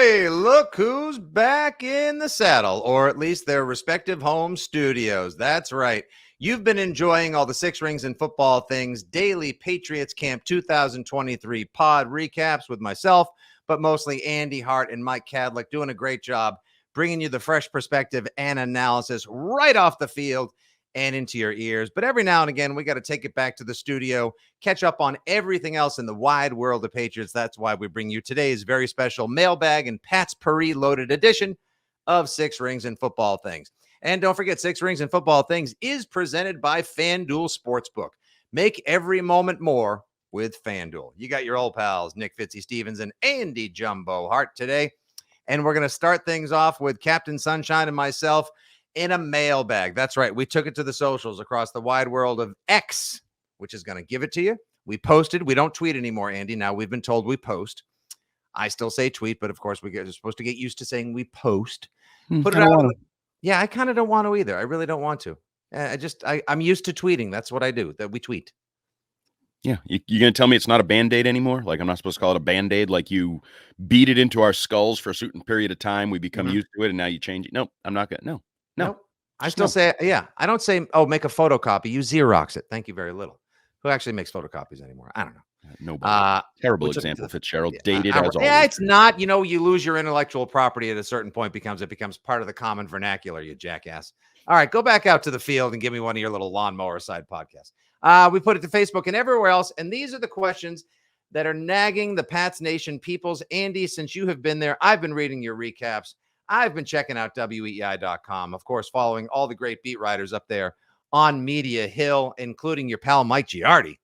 boy, look who's back in the saddle, or at least their respective home studios. That's right. You've been enjoying all the Six Rings and Football Things daily Patriots Camp 2023 pod recaps with myself, but mostly Andy Hart and Mike Cadlick doing a great job bringing you the fresh perspective and analysis right off the field and into your ears. But every now and again, we got to take it back to the studio, catch up on everything else in the wide world of Patriots. That's why we bring you today's very special mailbag and Pat's Puri-loaded edition of Six Rings and Football Things. And don't forget, Six Rings and Football Things is presented by FanDuel Sportsbook. Make every moment more with FanDuel. You got your old pals, Nick Fitzy Stevens and Andy Jumbo Hart today. And we're going to start things off with Captain Sunshine and myself in a mailbag. That's right. We took it to the socials across the wide world of X, which is going to give it to you. We posted. We don't tweet anymore, Andy. Now we've been told we post. I still say tweet, but of course we're supposed to get used to saying we post. Put it out. Yeah, I kind of don't want to either. I really don't want to. I'm used to tweeting. That's what I do, that we tweet. Yeah. You're going to tell me it's not a Band-Aid anymore? Like I'm not supposed to call it a Band-Aid? Like you beat it into our skulls for a certain period of time. We become used to it and now you change it. Nope. I'm not going to. No. Nope. I still say, yeah, I don't say, oh, make a photocopy. You Xerox it. Thank you very little. Who actually makes photocopies anymore? I don't know. Nobody. Terrible example, Fitzgerald. Dated as always. Yeah, it's not. You know, you lose your intellectual property at a certain point. It becomes part of the common vernacular, you jackass. All right, go back out to the field and give me one of your little lawnmower side podcasts. We put it to Facebook and everywhere else. And these are the questions that are nagging the Pats Nation peoples. Andy, since you have been there, I've been reading your recaps. I've been checking out weei.com, of course, following all the great beat writers up there on Media Hill, including your pal Mike Giardi,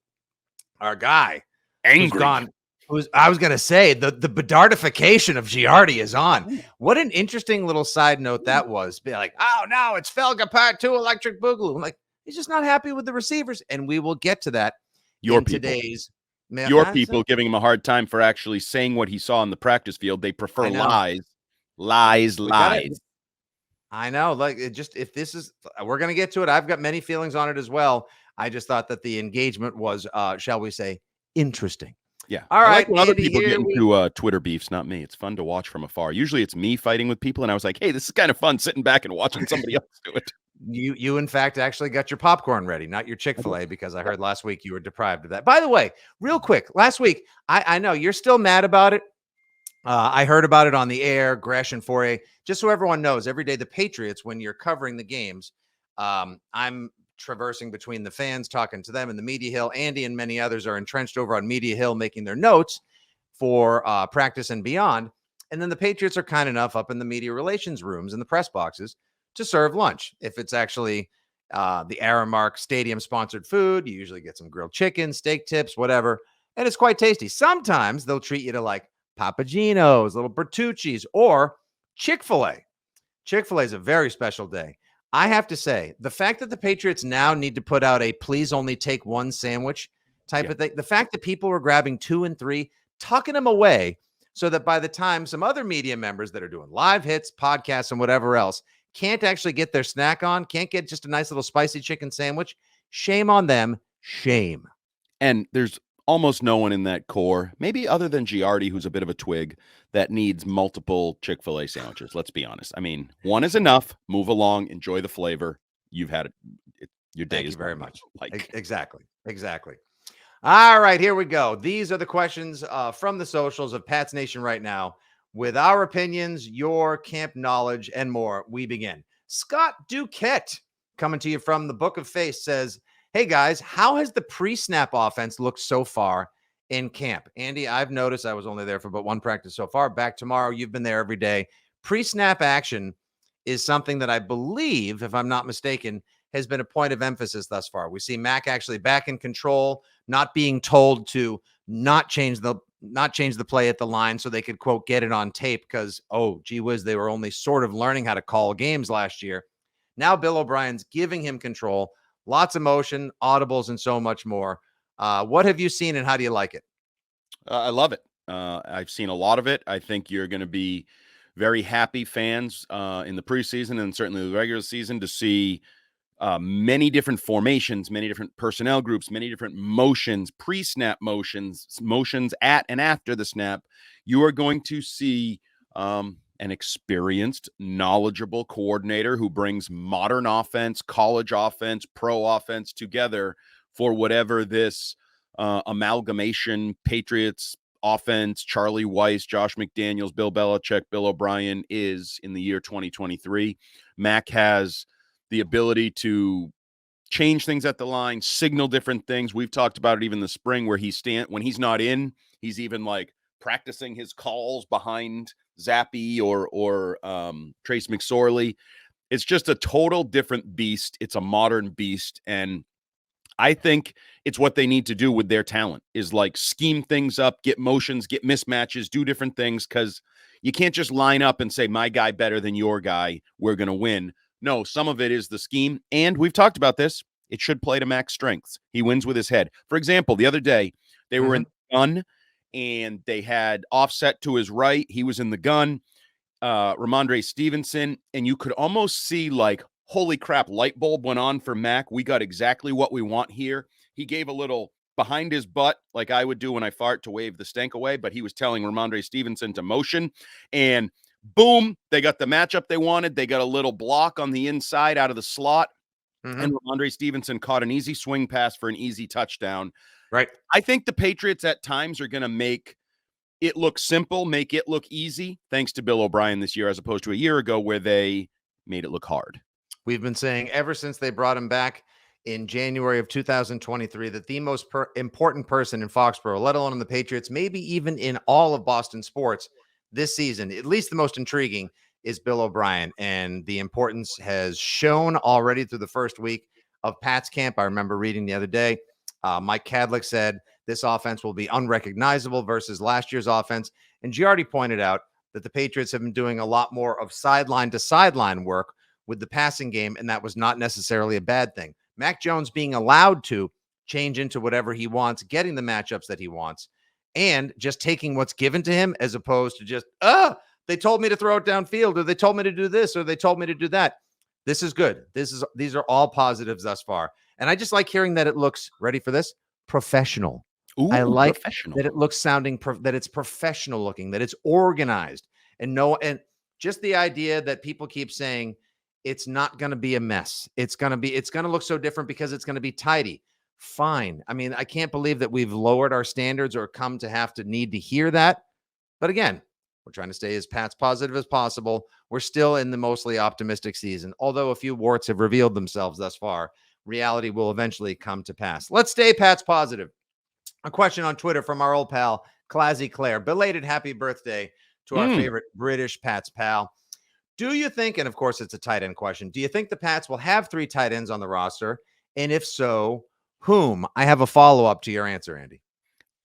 our guy. Angry. I was going to say, the bedardification of Giardi is on. What an interesting little side note that was. Be like, oh, no, it's Felga Part 2 Electric Boogaloo. I'm like, he's just not happy with the receivers, and we will get to that your people giving him a hard time for actually saying what he saw in the practice field. They prefer lies. I know. Like, we're going to get to it. I've got many feelings on it as well. I just thought that the engagement was, shall we say, interesting. Yeah. All right. Like when other people get into Twitter beefs, not me. It's fun to watch from afar. Usually it's me fighting with people. And I was like, hey, this is kind of fun sitting back and watching somebody else do it. You in fact actually got your popcorn ready, not your Chick-fil-A, because I heard last week you were deprived of that. By the way, real quick, last week, I know you're still mad about it. I heard about it on the air, Gresh and Fourier. Just so everyone knows, every day the Patriots, when you're covering the games, I'm traversing between the fans, talking to them in the Media Hill. Andy and many others are entrenched over on Media Hill, making their notes for practice and beyond. And then the Patriots are kind enough up in the media relations rooms and the press boxes to serve lunch. If it's actually the Aramark Stadium sponsored food, you usually get some grilled chicken, steak tips, whatever. And it's quite tasty. Sometimes they'll treat you to like Papagino's, little Bertucci's, or Chick-fil-A. Chick-fil-A is a very special day. I have to say, the fact that the Patriots now need to put out a please only take one sandwich type of thing, the fact that people were grabbing 2 and 3, tucking them away so that by the time some other media members that are doing live hits, podcasts, and whatever else can't actually get their snack on, can't get just a nice little spicy chicken sandwich, shame on them. Shame. And there's almost no one in that core, maybe other than Giardi, who's a bit of a twig, that needs multiple Chick-fil-A sandwiches. Let's be honest. I mean, one is enough. Move along. Enjoy the flavor. You've had it. Your day is very much. Exactly. All right, here we go. These are the questions from the socials of Pats Nation right now. With our opinions, your camp knowledge, and more, we begin. Scott Duquette, coming to you from the Book of Face, says, hey, guys, how has the pre-snap offense looked so far in camp? Andy, I've noticed I was only there for but one practice so far. Back tomorrow. You've been there every day. Pre-snap action is something that I believe, if I'm not mistaken, has been a point of emphasis thus far. We see Mac actually back in control, not being told to not change the play at the line so they could, quote, get it on tape because, oh, gee whiz, they were only sort of learning how to call games last year. Now Bill O'Brien's giving him control, lots of motion, audibles, and so much more. What have you seen and how do you like it? I love it. I've seen a lot of it. I think you're going to be very happy fans in the preseason and certainly the regular season to see many different formations, many different personnel groups, many different motions, pre-snap motions at and after the snap. You are going to see an experienced, knowledgeable coordinator who brings modern offense, college offense, pro offense together for whatever this amalgamation Patriots offense, Charlie Weiss, Josh McDaniels, Bill Belichick, Bill O'Brien is in the year 2023. Mac has the ability to change things at the line, signal different things. We've talked about it even in the spring where when he's not in, he's even like practicing his calls behind Zappe or Trace McSorley. It's just a total different beast. It's a modern beast. And I think it's what they need to do with their talent is like scheme things up, get motions, get mismatches, do different things, because you can't just line up and say, my guy better than your guy, we're going to win. No, some of it is the scheme. And we've talked about this. It should play to Mac's strengths. He wins with his head. For example, the other day, they were in the gun and they had Offset to his right. He was in the gun, Ramondre Stevenson, and you could almost see like, holy crap, light bulb went on for Mac. We got exactly what we want here. He gave a little behind his butt, like I would do when I fart to wave the stank away, but he was telling Ramondre Stevenson to motion, and boom, they got the matchup they wanted. They got a little block on the inside out of the slot, and Ramondre Stevenson caught an easy swing pass for an easy touchdown. Right. I think the Patriots at times are going to make it look simple, make it look easy, thanks to Bill O'Brien this year, as opposed to a year ago where they made it look hard. We've been saying ever since they brought him back in January of 2023 that the most important person in Foxborough, let alone in the Patriots, maybe even in all of Boston sports this season, at least the most intriguing, is Bill O'Brien. And the importance has shown already through the first week of Pat's camp. I remember reading the other day, Mike Kadlick said this offense will be unrecognizable versus last year's offense. And Giardi pointed out that the Patriots have been doing a lot more of sideline to sideline work with the passing game, and that was not necessarily a bad thing. Mac Jones being allowed to change into whatever he wants, getting the matchups that he wants, and just taking what's given to him as opposed to just, they told me to throw it downfield, or they told me to do this, or they told me to do that. This is good. These are all positives thus far. And I just like hearing that it looks, ready for this, professional. Ooh, I like professional. that it looks that it's professional looking, that it's organized, and just the idea that people keep saying, it's not going to be a mess. It's going to look so different because it's going to be tidy. Fine. I mean, I can't believe that we've lowered our standards or come to need to hear that. But again, we're trying to stay as Pat's positive as possible. We're still in the mostly optimistic season. Although a few warts have revealed themselves thus far, reality will eventually come to pass. Let's stay Pat's positive. A question on Twitter from our old pal, Classy Claire. Belated happy birthday to our favorite British Pats pal. Do you think, and of course it's a tight end question, do you think the Pats will have 3 tight ends on the roster? And if so, whom? I have a follow-up to your answer, Andy.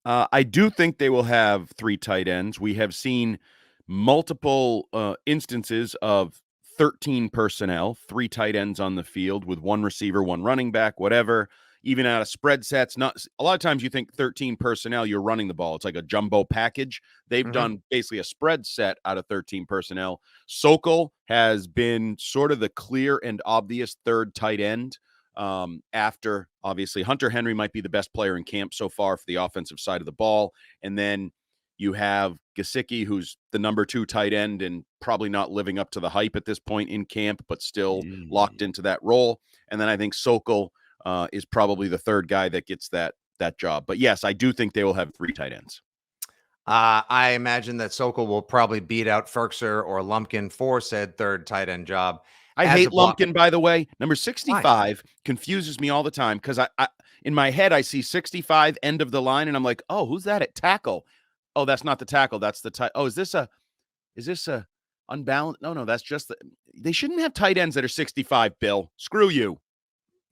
I do think they will have 3 tight ends. We have seen multiple instances of 13 personnel, 3 tight ends on the field with 1 receiver, 1 running back, whatever. Even out of spread sets, not a lot of times you think 13 personnel, you're running the ball. It's like a jumbo package. They've done basically a spread set out of 13 personnel. Sokol has been sort of the clear and obvious 3rd tight end. After obviously Hunter Henry might be the best player in camp so far for the offensive side of the ball. And then you have Gesicki, who's the number 2 tight end and probably not living up to the hype at this point in camp, but still locked into that role. And then I think Sokol is probably the 3rd guy that gets that job. But yes, I do think they will have 3 tight ends. I imagine that Sokol will probably beat out Ferkser or Lumpkin for said 3rd tight end job. I hate Lumpkin, by the way. Number 65 confuses me all the time because I in my head I see 65 end of the line and I'm like, oh, who's that at tackle? Oh, that's not the tackle. That's the tight. Oh, is this a unbalanced? No, that's just they shouldn't have tight ends that are 65, Bill. Screw you.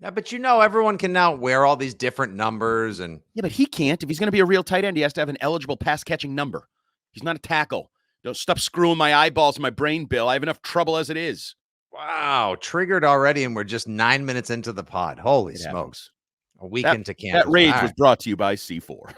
Yeah, but everyone can now wear all these different numbers. And yeah, but he can't. If he's going to be a real tight end, he has to have an eligible pass catching number. He's not a tackle. Don't stop screwing my eyeballs and my brain, Bill. I have enough trouble as it is. Wow, triggered already, and we're just 9 minutes into the pod. Holy smokes. A week into camp. That rage was brought to you by C4.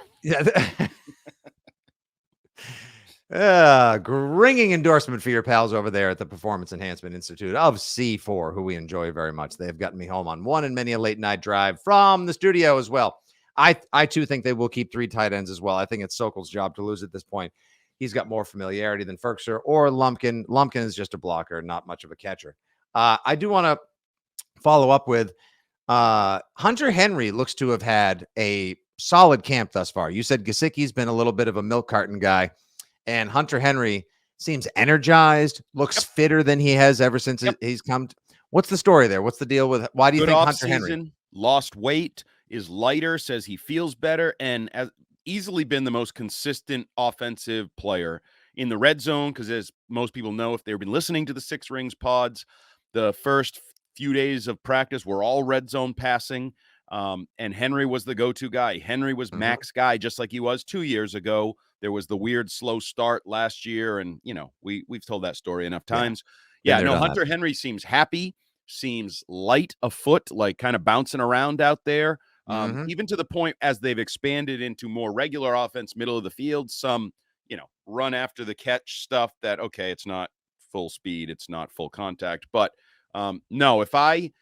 Yeah. Ringing endorsement for your pals over there at the Performance Enhancement Institute of C4, who we enjoy very much. They have gotten me home on one and many a late night drive from the studio as well. I too think they will keep 3 tight ends as well. I think it's Sokol's job to lose at this point. he's got more familiarity than Ferkser or Lumpkin. Lumpkin is just a blocker, not much of a catcher. I do want to follow up with Hunter Henry looks to have had a solid camp thus far. You said Gesicki's been a little bit of a milk carton guy, and Hunter Henry seems energized, looks fitter than he has ever since he's come. What's the story there? What's the deal with why do you think Hunter Henry lost weight, is lighter, says he feels better, and has easily been the most consistent offensive player in the red zone? Because as most people know, if they've been listening to the Six Rings pods, the first few days of practice were all red zone passing. And Henry was the go-to guy. Henry was Mac's guy, just like he was 2 years ago. There was the weird slow start last year, and we've told that story enough times. Hunter Henry seems happy, seems light of foot, like kind of bouncing around out there. Even to the point as they've expanded into more regular offense, middle of the field, some run after the catch stuff that it's not full speed, it's not full contact, but no, if I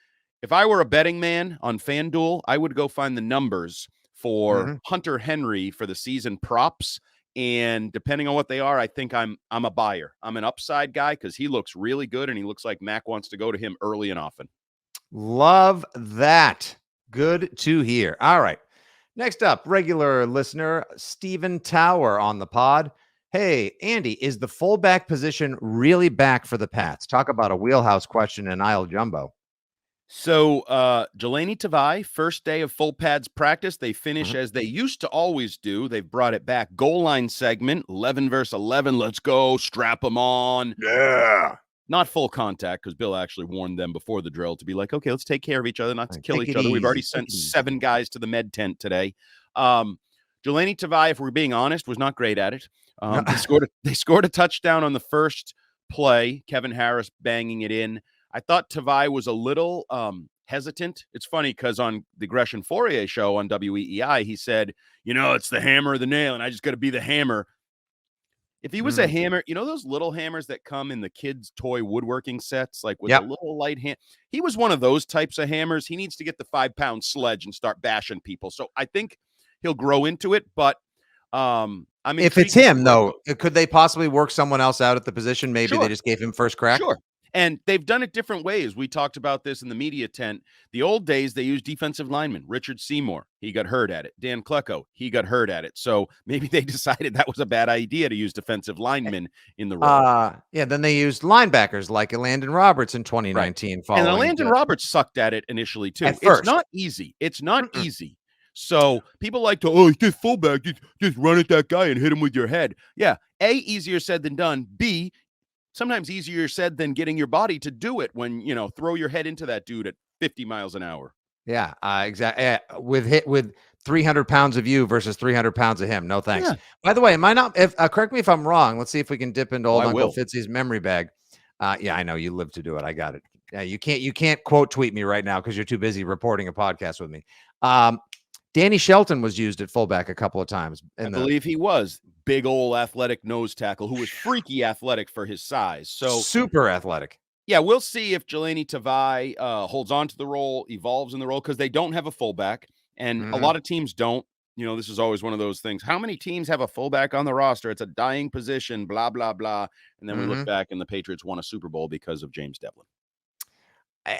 were a betting man on FanDuel, I would go find the numbers for Hunter Henry for the season props. And depending on what they are, I think I'm a buyer. I'm an upside guy because he looks really good, and he looks like Mac wants to go to him early and often. Love that. Good to hear. All right. Next up, regular listener Stephen Tower on the pod. Hey, Andy, is the fullback position really back for the Pats? Talk about a wheelhouse question in aisle jumbo. So Delaney Tavai, first day of full pads practice. They finish as they used to always do. They've brought it back. Goal line segment, 11 versus 11. Let's go. Strap them on. Yeah. Not full contact, because Bill actually warned them before the drill to be like, okay, let's take care of each other, not to kill each other. We've already sent 7 guys to the med tent today. Delaney Tavai, if we're being honest, was not great at it. They scored a touchdown on the first play. Kevin Harris banging it in. I thought Tavai was a little hesitant. It's funny because on the Gresham Fourier show on WEEI, he said, it's the hammer or the nail, and I just got to be the hammer. If he was a hammer, those little hammers that come in the kids' toy woodworking sets, like with a little light hand, he was one of those types of hammers. He needs to get the 5-pound sledge and start bashing people. So I think he'll grow into it. But if it's him, though, could they possibly work someone else out at the position? Maybe they just gave him first crack. Sure. And they've done it different ways. We talked about this in the media tent. The old days, they used defensive linemen. Richard Seymour, he got hurt at it. Dan Klecko, he got hurt at it. So maybe they decided that was a bad idea to use defensive linemen in the role. Then they used linebackers like Landon Roberts in 2019. Right. And Landon Roberts sucked at it initially, too. It's not easy. It's not easy. So people like to, he's just fullback. Just run at that guy and hit him with your head. Yeah. A, easier said than done. B, sometimes easier said than getting your body to do it when, throw your head into that dude at 50 miles an hour. Yeah, exactly. With 300 pounds of you versus 300 pounds of him. No, thanks. Yeah. By the way, am I not, correct me if I'm wrong. Let's see if we can dip into old Uncle Fitzy's memory bag. Yeah, I know you live to do it. I got it. Yeah, you can't quote tweet me right now because you're too busy reporting a podcast with me. Danny Shelton was used at fullback a couple of times. I believe he was. Big old athletic nose tackle who was freaky athletic for his size. So super athletic. Yeah, we'll see if Delaney Tavai holds on to the role, evolves in the role, because they don't have a fullback, and a lot of teams don't. This is always one of those things. How many teams have a fullback on the roster? It's a dying position, blah, blah, blah. And then we look back and the Patriots won a Super Bowl because of James Devlin.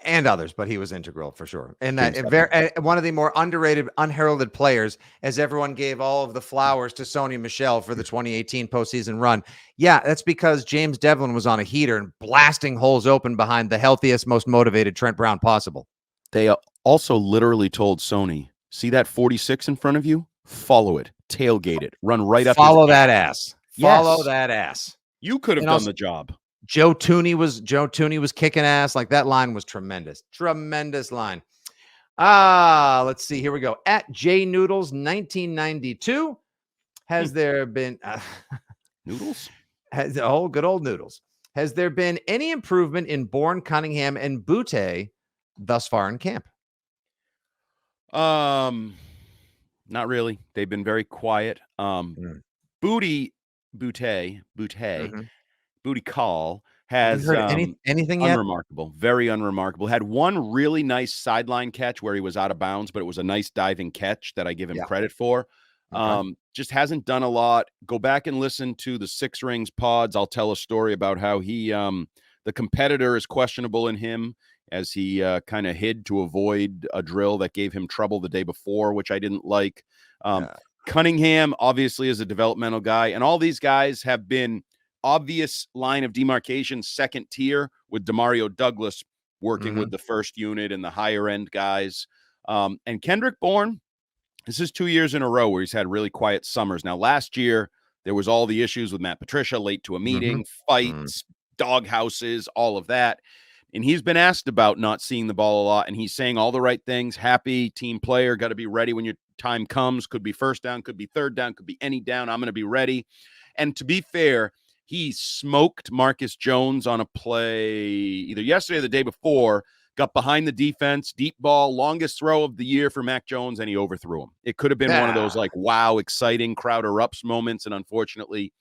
And others, but he was integral for sure. And that one of the more underrated, unheralded players, as everyone gave all of the flowers to Sony Michel for the 2018 postseason run. Yeah, that's because James Devlin was on a heater and blasting holes open behind the healthiest, most motivated Trent Brown possible. They also literally told Sony, see that 46 in front of you? Follow it, tailgate it, run right up. Follow that ass. Follow that ass. You could have done the job. Joe Tooney was kicking ass. Like, that line was tremendous. Tremendous line. Let's see. Here we go. At J Noodles 1992. Has there been Noodles? Good old Noodles. Has there been any improvement in Bourne, Cunningham, and Butte thus far in camp? Not really. They've been very quiet. Booty Call has anything yet? Unremarkable, very unremarkable. Had one really nice sideline catch where he was out of bounds, but it was a nice diving catch that I give him credit for. Okay. just hasn't done a lot. Go back and listen to the Six Rings pods. I'll tell a story about how he, the competitor is questionable in him, as he kind of hid to avoid a drill that gave him trouble the day before, which I didn't like. Cunningham obviously is a developmental guy, and all these guys have been obvious line of demarcation, second tier, with Demario Douglas working with the first unit and the higher end guys. And Kendrick Bourne, this is 2 years in a row where he's had really quiet summers. Now, last year, there was all the issues with Matt Patricia, late to a meeting, fights, dog houses, all of that. And he's been asked about not seeing the ball a lot, and he's saying all the right things. Happy team player, got to be ready when your time comes. Could be first down, could be third down, could be any down. I'm going to be ready. And to be fair, he smoked Marcus Jones on a play either yesterday or the day before, got behind the defense, deep ball, longest throw of the year for Mac Jones, and he overthrew him. It could have been one of those like, wow, exciting crowd erupts moments, and unfortunately,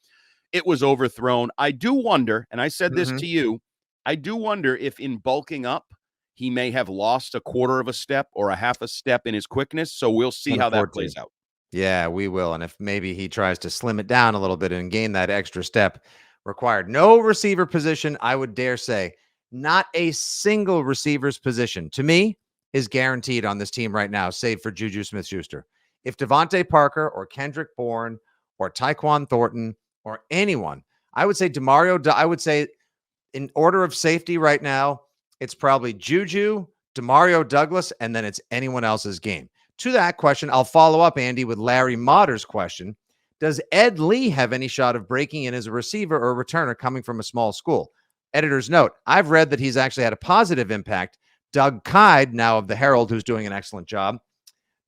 it was overthrown. I do wonder, and I said this to you, I do wonder if in bulking up, he may have lost a quarter of a step or a half a step in his quickness. So we'll see how that plays out. Yeah, we will. And if maybe he tries to slim it down a little bit and gain that extra step required. No receiver position, I would dare say, not a single receiver's position, to me, is guaranteed on this team right now, save for Juju Smith-Schuster. If Devontae Parker or Kendrick Bourne or Tyquan Thornton or anyone, I would say I would say in order of safety right now, it's probably Juju, Demario Douglas, and then it's anyone else's game. To that question, I'll follow up, Andy, with Larry Motter's question. Does Ed Lee have any shot of breaking in as a receiver or a returner coming from a small school? Editor's note, I've read that he's actually had a positive impact. Doug Kide, now of the Herald, who's doing an excellent job.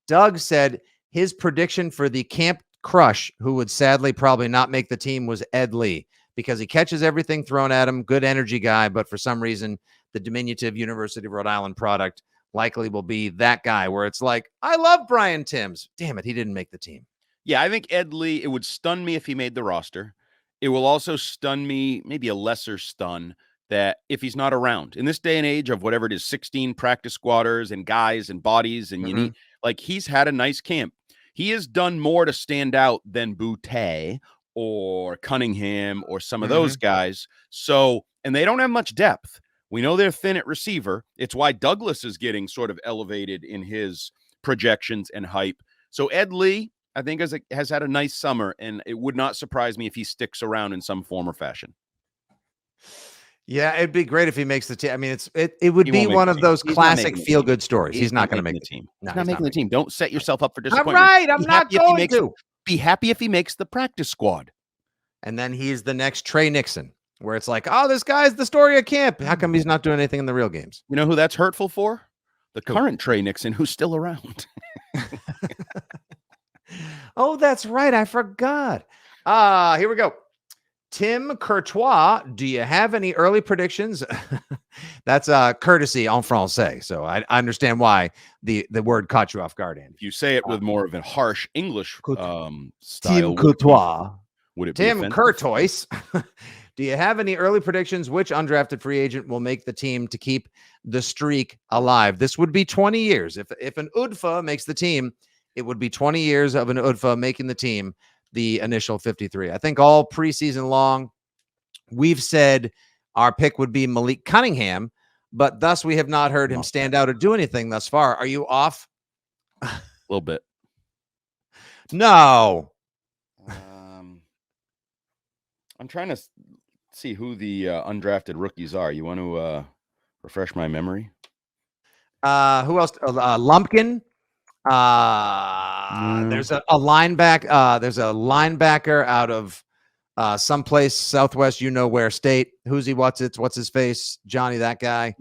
Doug said his prediction for the camp crush, who would sadly probably not make the team, was Ed Lee, because he catches everything thrown at him, good energy guy, but for some reason, the diminutive University of Rhode Island product likely will be that guy where it's like, I love Brian Timms. Damn it, he didn't make the team. Yeah, I think Ed Lee, it would stun me if he made the roster. It will also stun me, maybe a lesser stun, that if he's not around. In this day and age of whatever it is, 16 practice squatters and guys and bodies, and you need, like, he's had a nice camp. He has done more to stand out than Boutte or Cunningham or some of those guys. So, and they don't have much depth. We know they're thin at receiver. It's why Douglas is getting sort of elevated in his projections and hype. So Ed Lee, I think, has had a nice summer, and it would not surprise me if he sticks around in some form or fashion. Yeah, it'd be great if he makes the team. I mean, it would be one of those classic feel-good stories. He's not going to make the team. No, he's not making the team. Don't set yourself up for disappointment. All right, I'm not going to. Be happy if he makes the practice squad. And then he's the next Trey Nixon, where it's like, oh, this guy's the story of camp. How come he's not doing anything in the real games? You know who that's hurtful for? The current Trey Nixon, who's still around. Oh, that's right. I forgot. Here we go. Tim Courtois, do you have any early predictions? That's courtesy en français, so I understand why the word caught you off guard, Andy. If you say it with more of a harsh English style, Tim Courtois. Would it be Tim Courtois? Do you have any early predictions? Which undrafted free agent will make the team to keep the streak alive? This would be 20 years. If an UDFA makes the team, it would be 20 years of an UDFA making the team, the initial 53. I think all preseason long, we've said our pick would be Malik Cunningham, but thus we have not heard him stand out or do anything thus far. Are you off? A little bit. No. I'm trying to see who the undrafted rookies are. You want to refresh my memory? Who else? Lumpkin. There's a linebacker. There's a linebacker out of someplace southwest, where state. Who's he? What's his face? Johnny, that guy.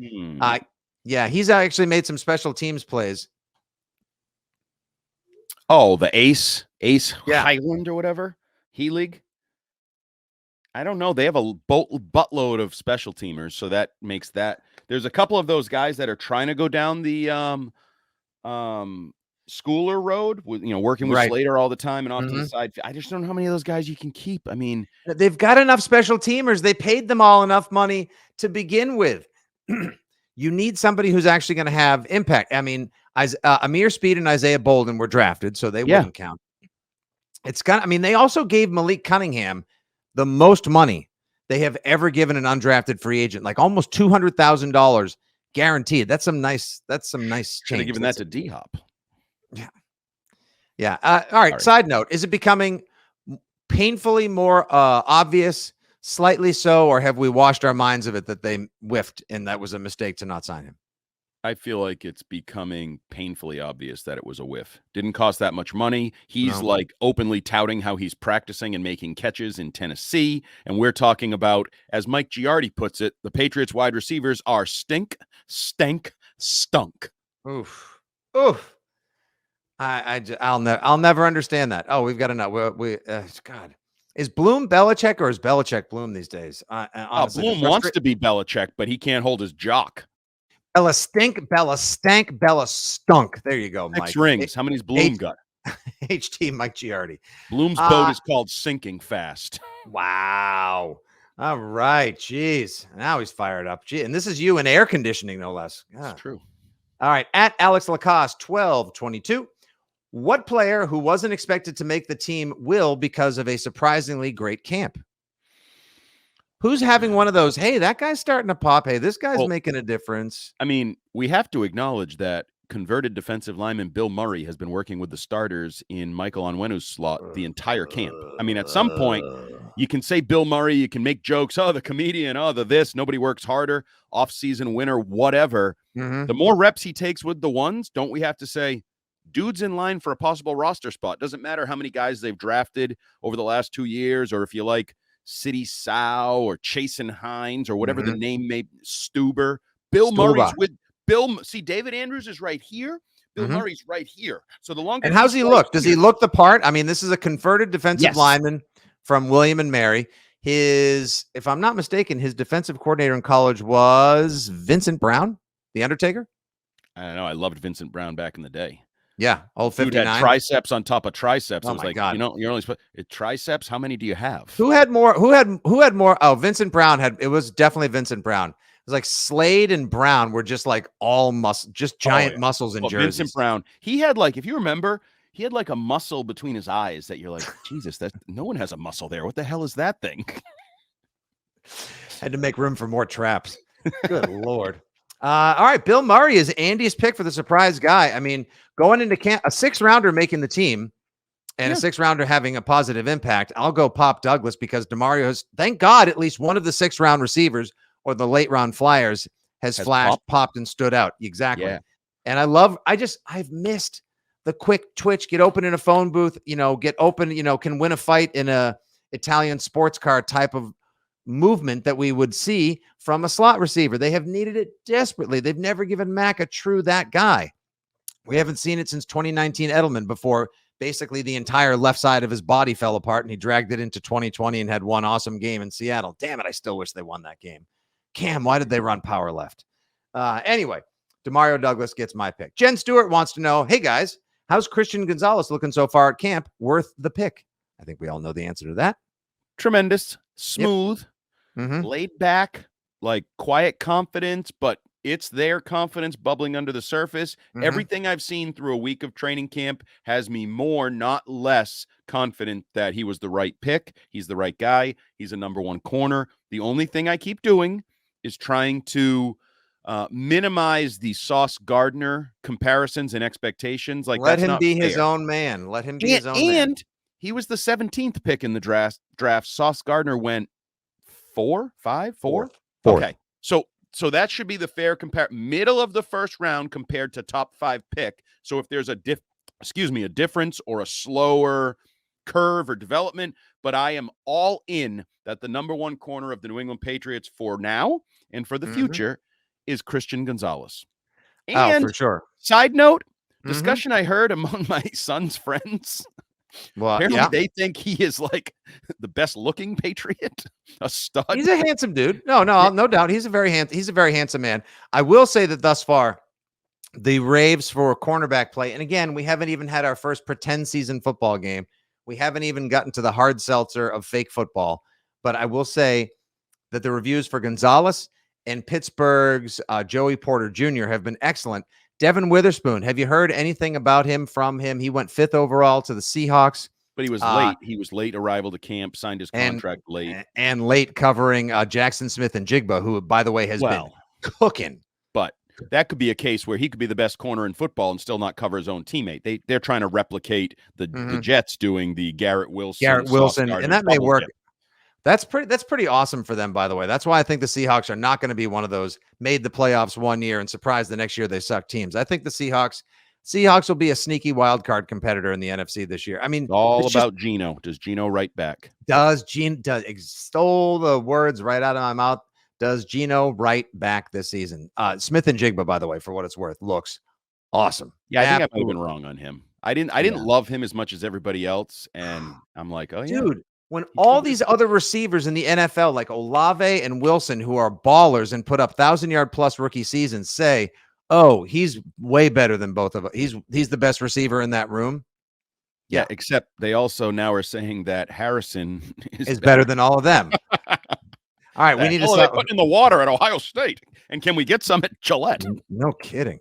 Yeah, he's actually made some special teams plays. Oh, the Ace Highland or whatever. Healig. I don't know. They have a buttload of special teamers, so that makes that. There's a couple of those guys that are trying to go down the Schooler road, with working with Slater all the time and off to the side. I just don't know how many of those guys you can keep. I mean, they've got enough special teamers. They paid them all enough money to begin with. You need somebody who's actually going to have impact. I mean, Amir Speed and Isaiah Bolden were drafted, so they wouldn't count. They also gave Malik Cunningham the most money they have ever given an undrafted free agent, like almost $200,000 guaranteed. That's some nice Should have change. given that to D-Hop. Yeah. Yeah. All right. Side note, is it becoming painfully more obvious, slightly so, or have we washed our minds of it that they whiffed and that was a mistake to not sign him? I feel like it's becoming painfully obvious that it was a whiff. Didn't cost that much money. He's like openly touting how he's practicing and making catches in Tennessee. And we're talking about, as Mike Giardi puts it, the Patriots wide receivers are stink, stank, stunk. Oof. I'll never understand that. Oh, we've got to know. God, is Bloom Belichick or is Belichick Bloom these days? Honestly, Bloom wants to be Belichick, but he can't hold his jock. Bella stink, Bella stank, Bella stunk. There you go, Mike. 6 rings. How many's Bloom got? HT Mike Giardi. Bloom's boat is called sinking fast. Wow. All right. Jeez. Now he's fired up. Gee, and this is you in air conditioning, no less. That's true. All right. At Alex Lacoste, 1222. What player who wasn't expected to make the team will because of a surprisingly great camp? Who's having one of those, hey, that guy's starting to pop. Hey, this guy's making a difference. I mean, we have to acknowledge that converted defensive lineman Bill Murray has been working with the starters in Michael Onwenu's slot the entire camp. I mean, at some point, you can say Bill Murray, you can make jokes, the comedian, the this, nobody works harder, off-season winner, whatever. Mm-hmm. The more reps he takes with the ones, don't we have to say, dude's in line for a possible roster spot. Doesn't matter how many guys they've drafted over the last 2 years, or if you like City Sow or Chasen Hines or whatever the name may Stuber. Bill Murray's with Bill. See, David Andrews is right here. Bill Murray's right here. So the longer. And how's he look? Does he look the part? I mean, this is a converted defensive lineman from William and Mary. If I'm not mistaken, his defensive coordinator in college was Vincent Brown, the Undertaker. I don't know. I loved Vincent Brown back in the day. Yeah, old 59. Dude had triceps on top of triceps. Oh, it was like, God. You're only supposed triceps. How many do you have? Who had more? Who had more? Oh, Vincent Brown had. It was definitely Vincent Brown. It was like Slade and Brown were just like all muscle, just giant muscles in jerseys. Vincent Brown, he had like, if you remember, he had like a muscle between his eyes that you're like, Jesus, that no one has a muscle there. What the hell is that thing? Had to make room for more traps. Good Lord. All right, Bill Murray is Andy's pick for the surprise guy. I mean, going into camp, a 6-rounder making the team and a 6-rounder having a positive impact. I'll go Pop Douglas because DeMario has, thank God, at least one of the 6-round receivers or the late round flyers has flashed, popped, and stood out. Exactly. Yeah. And I've missed the quick twitch, get open in a phone booth, get open, can win a fight in a Italian sports car type of movement that we would see from a slot receiver. They have needed it desperately. They've never given Mac a true that guy. We haven't seen it since 2019 Edelman, before basically the entire left side of his body fell apart and he dragged it into 2020 and had one awesome game in Seattle. Damn it, I still wish they won that game. Cam, why did they run power left? Anyway, DeMario Douglas gets my pick. Jen Stewart wants to know, hey guys, how's Christian Gonzalez looking so far at camp? Worth the pick? I think we all know the answer to that. Tremendous, smooth, laid back, like quiet confidence, but it's their confidence bubbling under the surface. Everything I've seen through a week of training camp has me more, not less, confident that he was the right pick. He's the right guy. He's a number 1 corner. The only thing I keep doing is trying to minimize the Sauce Gardner comparisons and expectations. Like, let him be his own man. Let him be his own man. And he was the 17th pick in the draft. Sauce Gardner went 4, 5, 4. Okay. So that should be the fair middle of the first round compared to top 5 pick. So if there's a difference or a slower curve or development, but I am all in that the number 1 corner of the New England Patriots for now and for the future is Christian Gonzalez. And for sure. Side note, discussion I heard among my son's friends. Well, apparently they think he is like the best looking Patriot, a stud. He's a handsome dude. No doubt. He's a very handsome man. I will say that thus far, the raves for cornerback play, and again, we haven't even had our first pretend season football game. We haven't even gotten to the hard seltzer of fake football. But I will say that the reviews for Gonzalez and Pittsburgh's Joey Porter Jr. have been excellent. Devin Witherspoon, have you heard anything about him from him? He went 5th overall to the Seahawks. But he was late. He was late arrival to camp, signed his contract late. And late covering Jackson Smith and Jigba, who, by the way, has been cooking. But that could be a case where he could be the best corner in football and still not cover his own teammate. They're trying to replicate the Jets doing the Garrett Wilson, and that may work. That's pretty awesome for them, by the way. That's why I think the Seahawks are not going to be one of those made the playoffs one year and surprised the next year they suck teams. I think the Seahawks will be a sneaky wild card competitor in the NFC this year. I mean, it's all about Geno. Does Geno write back? Stole the words right out of my mouth. Does Geno write back this season? Smith and Jigba, by the way, for what it's worth, looks awesome. Yeah, I think I might have been wrong on him. I didn't love him as much as everybody else, and I'm like, oh yeah, dude. When all these other receivers in the NFL, like Olave and Wilson, who are ballers and put up 1,000-yard plus rookie seasons, say, "Oh, he's way better than both of us. He's the best receiver in that room." Yeah, except they also now are saying that Harrison is better than all of them. All right, we need to start putting in the water at Ohio State, and can we get some at Gillette? No kidding.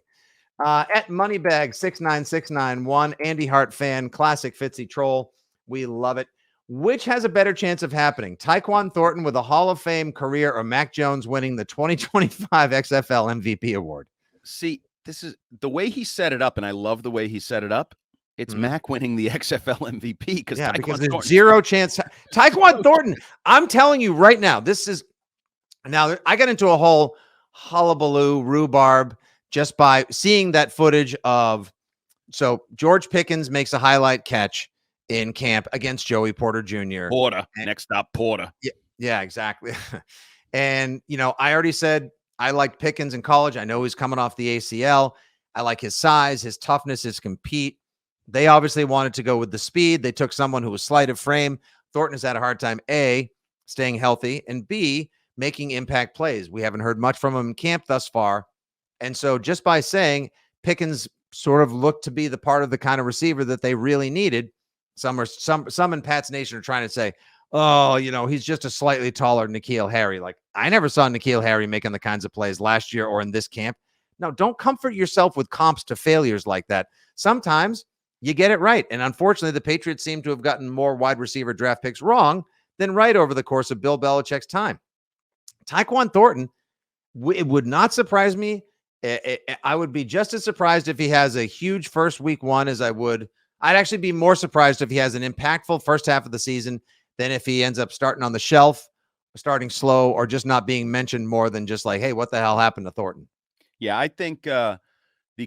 At Moneybag69691, Andy Hart fan, classic Fitzy troll. We love it. Which has a better chance of happening? Tyquan Thornton with a Hall of Fame career or Mac Jones winning the 2025 XFL MVP award? See, this is the way he set it up, and I love the way he set it up. It's Mac winning the XFL MVP because there's zero chance. Tyquan Thornton, I'm telling you right now, now I got into a whole hullabaloo rhubarb just by seeing that footage of, so George Pickens makes a highlight catch in camp against Joey Porter Jr. Next stop, Porter. Yeah, exactly. And, I already said I liked Pickens in college. I know he's coming off the ACL. I like his size, his toughness, his compete. They obviously wanted to go with the speed. They took someone who was slight of frame. Thornton has had a hard time, A, staying healthy, and B, making impact plays. We haven't heard much from him in camp thus far. And so just by saying Pickens sort of looked to be the part of the kind of receiver that they really needed, some in Pat's Nation are trying to say, oh, he's just a slightly taller N'Keal Harry. Like, I never saw N'Keal Harry making the kinds of plays last year or in this camp. No, don't comfort yourself with comps to failures like that. Sometimes you get it right. And unfortunately, the Patriots seem to have gotten more wide receiver draft picks wrong than right over the course of Bill Belichick's time. Tyquan Thornton, it would not surprise me. I would be just as surprised if he has a huge first week one as I would. I'd actually be more surprised if he has an impactful first half of the season than if he ends up starting on the shelf, starting slow, or just not being mentioned more than just like, hey, what the hell happened to Thornton? Yeah, I think the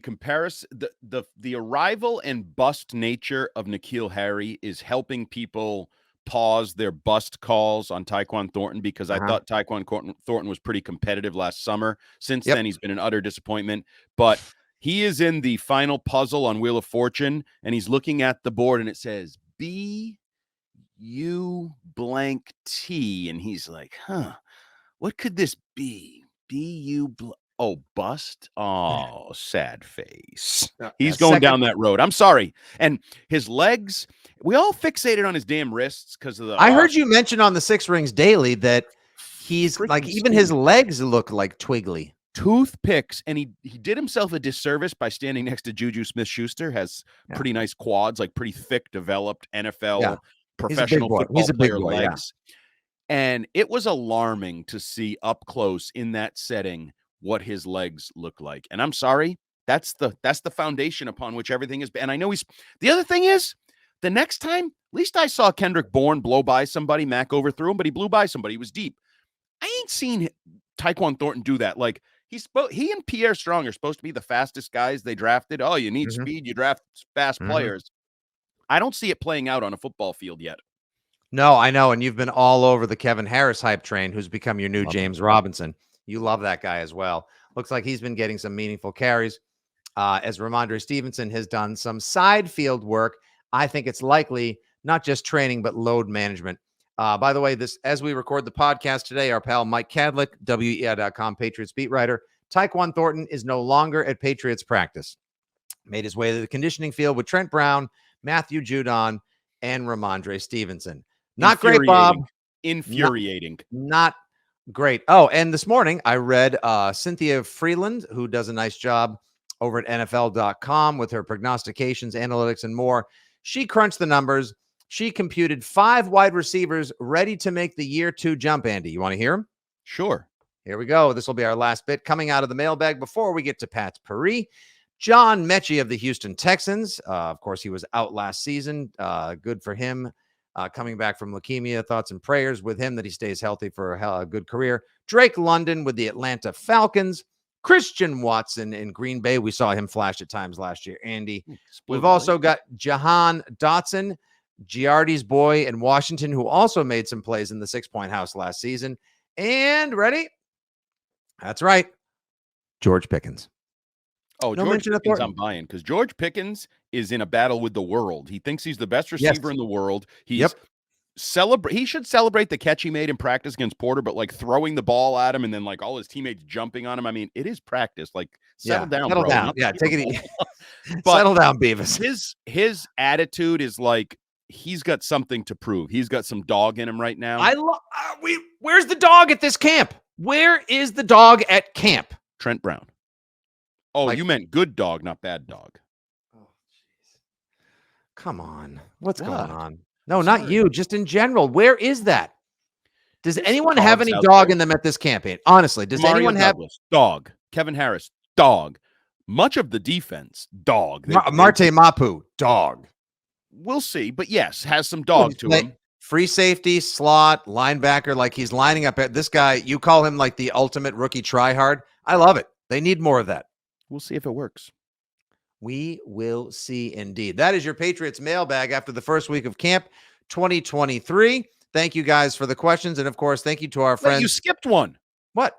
comparison, the arrival and bust nature of N'Keal Harry is helping people pause their bust calls on Tyquan Thornton, because I thought Tyquan Thornton was pretty competitive last summer. Since then, he's been an utter disappointment. But he is in the final puzzle on Wheel of Fortune, and he's looking at the board, and it says BU blank T, and he's like, what could this be? Bust. Oh, sad face. He's going down that road. I'm sorry. And his legs, we all fixated on his damn wrists because of the. I heard you mention on the Six Rings Daily that he's like, even his legs look like twiggly. Toothpicks, and he did himself a disservice by standing next to Juju Smith-Schuster. Has pretty nice quads, like pretty thick, developed NFL professional football player legs. And it was alarming to see up close in that setting what his legs look like. And I'm sorry, that's the foundation upon which everything is. And I know the other thing is, the next time, at least I saw Kendrick Bourne blow by somebody. Mac overthrew him, but he blew by somebody. He was deep. I ain't seen Tyquan Thornton do that. Like, he and Pierre Strong are supposed to be the fastest guys they drafted. Oh, you need speed, you draft fast players. I don't see it playing out on a football field yet. No, I know. And you've been all over the Kevin Harris hype train, who's become your new James Robinson. You love that guy as well. Looks like he's been getting some meaningful carries as Ramondre Stevenson has done some side field work. I think it's likely not just training, but load management. By the way, as we record the podcast today, our pal Mike Kadlick, WEI.com Patriots beat writer, Tyquan Thornton is no longer at Patriots practice. Made his way to the conditioning field with Trent Brown, Matthew Judon, and Ramondre Stevenson. Not great, Bob. Infuriating. Not great. Oh, and this morning I read Cynthia Freeland, who does a nice job over at NFL.com with her prognostications, analytics, and more. She crunched the numbers. She computed 5 wide receivers ready to make the year 2 jump. Andy, you want to hear them? Sure. Here we go. This will be our last bit coming out of the mailbag before we get to Pat's Paris. John Mechie of the Houston Texans. Of course, he was out last season. Good for him. Coming back from leukemia. Thoughts and prayers with him that he stays healthy for a good career. Drake London with the Atlanta Falcons. Christian Watson in Green Bay. We saw him flash at times last year, Andy. We've also got Jahan Dotson, Giardi's boy in Washington, who also made some plays in the 6-point house last season. And ready? That's right. George Pickens. Oh, no, George Pickens, I'm buying, because George Pickens is in a battle with the world. He thinks he's the best receiver in the world. He's he should celebrate the catch he made in practice against Porter, but like throwing the ball at him and then like all his teammates jumping on him. I mean, it is practice. Like settle down, bro. Yeah, take it easy. Settle down, Beavis. His attitude is like he's got something to prove. He's got some dog in him right now. Where's the dog at this camp? Where is the dog at camp? Trent Brown. Oh, you meant good dog, not bad dog. Oh, jeez. Come on. What's going on? No, not you. Just in general. Where is that? Does anyone have any dog in them at this campaign? Honestly, does anyone have dog? Kevin Harris, dog. Much of the defense, dog. Marte Mapu, dog. We'll see, but yes, has some dog to him. Free safety, slot, linebacker, like he's lining up at this guy. You call him like the ultimate rookie tryhard. I love it. They need more of that. We'll see if it works. We will see indeed. That is your Patriots mailbag after the first week of camp 2023. Thank you guys for the questions. And of course, thank you to our friends. You skipped one. What?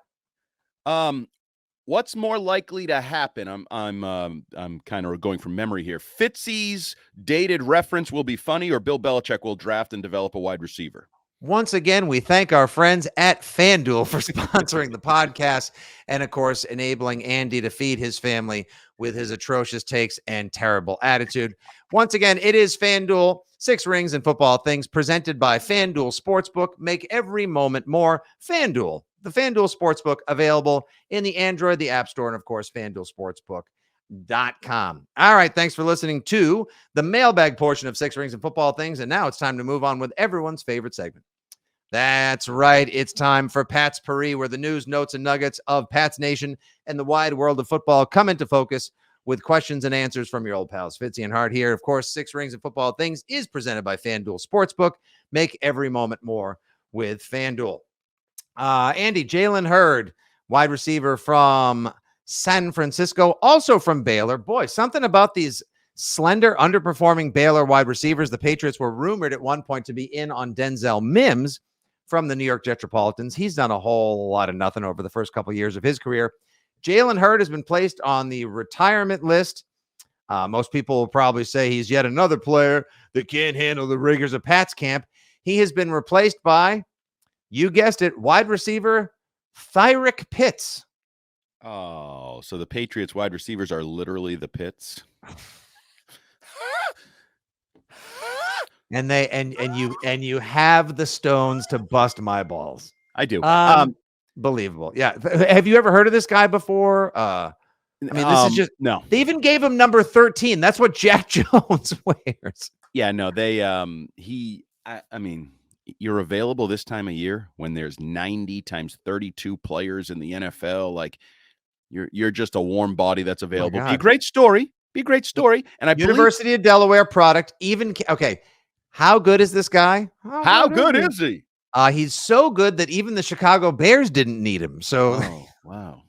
What's more likely to happen? I'm kind of going from memory here. Fitzy's dated reference will be funny, or Bill Belichick will draft and develop a wide receiver. Once again, we thank our friends at FanDuel for sponsoring the podcast and, of course, enabling Andy to feed his family with his atrocious takes and terrible attitude. Once again, it is FanDuel, 6 rings and football things, presented by FanDuel Sportsbook. Make every moment more. FanDuel, the FanDuel Sportsbook, available in the Android, the App Store, and, of course, FanDuelSportsbook.com. All right, thanks for listening to the mailbag portion of 6 rings and football things. And now it's time to move on with everyone's favorite segment. That's right. It's time for Pat's Paris, where the news, notes, and nuggets of Pat's Nation and the wide world of football come into focus with questions and answers from your old pals Fitzy and Hart here. Of course, 6 rings and football things is presented by FanDuel Sportsbook. Make every moment more with FanDuel. Andy, Jalen Hurd, wide receiver from San Francisco, also from Baylor. Boy, something about these slender, underperforming Baylor wide receivers. The Patriots were rumored at one point to be in on Denzel Mims from the New York Metropolitans. He's done a whole lot of nothing over the first couple of years of his career. Jalen Hurd has been placed on the retirement list. Most people will probably say he's yet another player that can't handle the rigors of Pat's camp. He has been replaced by, you guessed it, wide receiver Tyrick Pitts. Oh, so the Patriots wide receivers are literally the Pitts. And you have the stones to bust my balls. I do. Believable. Yeah. Have you ever heard of this guy before? I mean, this is just no. They even gave him number 13. That's what Jack Jones wears. Yeah, no, they I mean, you're available this time of year when there's 90 times 32 players in the NFL. Like you're just a warm body that's available. Be a great story. And I University of Delaware product. Okay. How good is this guy? How good is he? He's so good that even the Chicago Bears didn't need him. So, wow.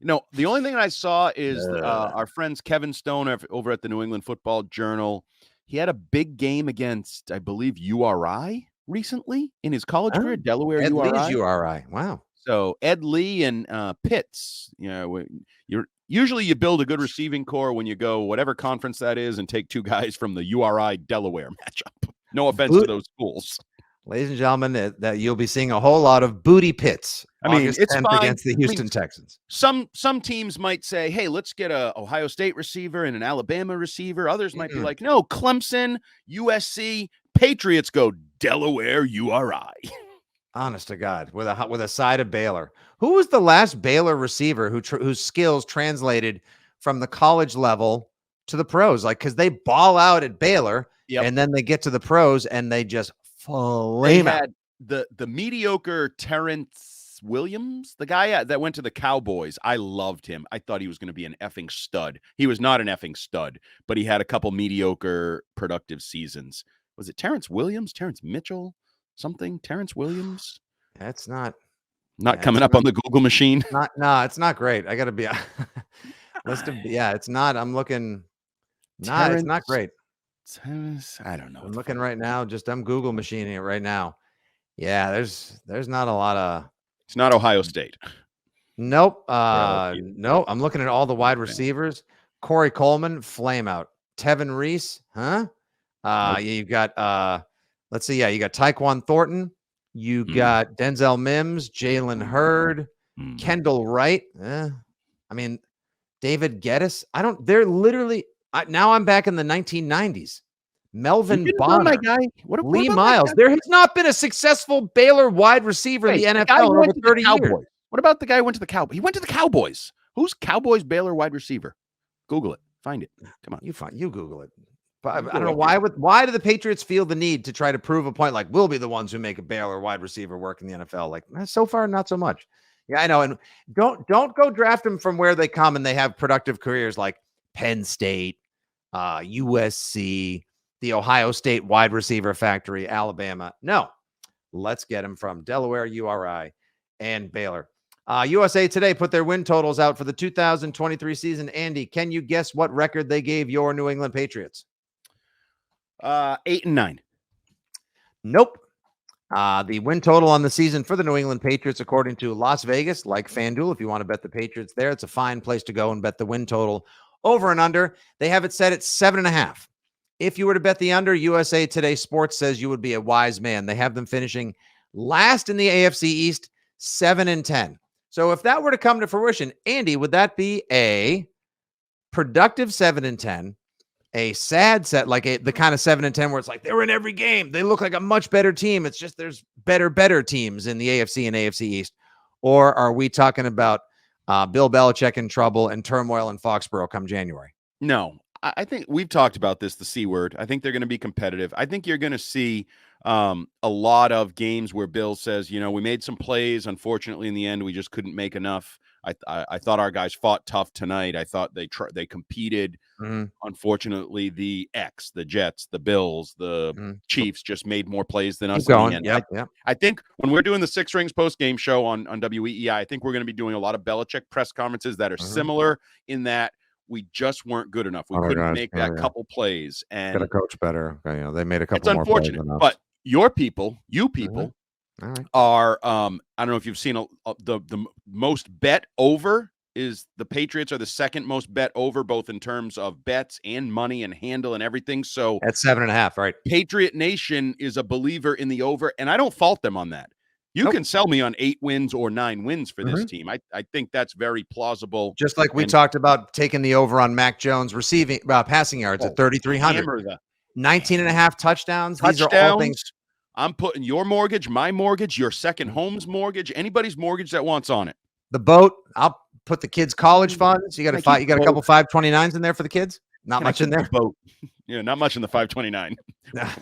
The only thing I saw is our friends Kevin Stone over at the New England Football Journal. He had a big game against, I believe, URI recently in his college career, Delaware Ed URI. Lee's URI. Wow. So Ed Lee and Pitts, usually you build a good receiving core when you go whatever conference that is and take 2 guys from the URI Delaware matchup. No offense to those schools. Ladies and gentlemen, that you'll be seeing a whole lot of booty Pitts. I mean, August it's 10th fine against the Houston Texans. Some teams might say, hey, let's get a Ohio State receiver and an Alabama receiver. Others might be like, no, Clemson, USC, Patriots go Delaware URI. Honest to God, with a side of Baylor. Who was the last Baylor receiver whose skills translated from the college level to the pros? Like, because they ball out at Baylor, Yep. and then they get to the pros and they just They flame out. had the mediocre Terrence Williams, the guy that went to the Cowboys. I loved him. I thought he was going to be an effing stud. He was not an effing stud, but he had a couple mediocre productive seasons. Was it Terrence Williams? Terrence Mitchell? Something? Terrence Williams? That's not Coming up on the Google machine. No, it's not great. I got to be it's not. I'm looking. Nah, it's not great. I don't know. I'm looking right now. I'm Google machining it right now. Yeah, there's not a lot of. It's not Ohio State. Nope. No, I'm looking at all the wide receivers. Corey Coleman, flame out. Tevin Reese, huh? Nope. You've got let's see. Yeah, you got Tyquan Thornton. You got Denzel Mims, Jalen Hurd, Kendall Wright. I mean, David Geddes. They're literally now I'm back in the 1990s. Melvin Bonner, Lee Miles. There has not been a successful Baylor wide receiver in the NFL in over 30 years. What about the guy who went to the Cowboys? He went to the Cowboys. Who's Cowboys Baylor wide receiver? Google it. Find it. Come on. You Google it. But I don't know why do the Patriots feel the need to try to prove a point like we'll be the ones who make a Baylor wide receiver work in the NFL? Like so far, not so much. Yeah, I know. And don't go draft them from where they come and they have productive careers like Penn State, USC, the Ohio State wide receiver factory, Alabama. No, let's get them from Delaware, URI, and Baylor. USA Today put their win totals out for the 2023 season. Andy, can you guess what record they gave your New England Patriots? 8-9. Nope. The win total on the season for the New England Patriots, according to Las Vegas, like FanDuel, if you want to bet the Patriots there, it's a fine place to go and bet the win total over and under. They have it set at 7.5. If you were to bet the under, USA Today Sports says you would be a wise man. They have them finishing last in the AFC East, 7-10. So if that were to come to fruition, Andy, would that be a productive 7-10? A sad set, like the kind of 7-10 where it's like they're in every game. They look like a much better team. It's just there's better teams in the AFC and AFC East. Or are we talking about Bill Belichick in trouble and turmoil in Foxborough come January? No, I think we've talked about this, the C word. I think they're going to be competitive. I think you're going to see a lot of games where Bill says, we made some plays. Unfortunately, in the end, we just couldn't make enough. I thought our guys fought tough tonight. I thought they competed. Unfortunately, the Jets, the Bills, the Chiefs just made more plays than us. In the end. Yep. I think when we're doing the Six Rings post-game show on WEEI, I think we're going to be doing a lot of Belichick press conferences that are similar in that we just weren't good enough. We couldn't make that couple plays. And got to coach better. They made a couple more plays. It's unfortunate, but you people are I don't know if you've seen the most bet over is the Patriots are the second most bet over, both in terms of bets and money and handle and everything. So at 7.5, right? Patriot Nation is a believer in the over, and I don't fault them on that. You can sell me on 8 wins or 9 wins for this team. I think that's very plausible. Just like we talked about taking the over on Mac Jones receiving passing yards at 3,300. 19.5 touchdowns. These are all things. I'm putting your mortgage, my mortgage, your second home's mortgage, anybody's mortgage that wants on it. The boat. I'll put the kids' college funds. You got a couple 529s in there for the kids. Not much in there. Boat. Yeah, not much in the 529.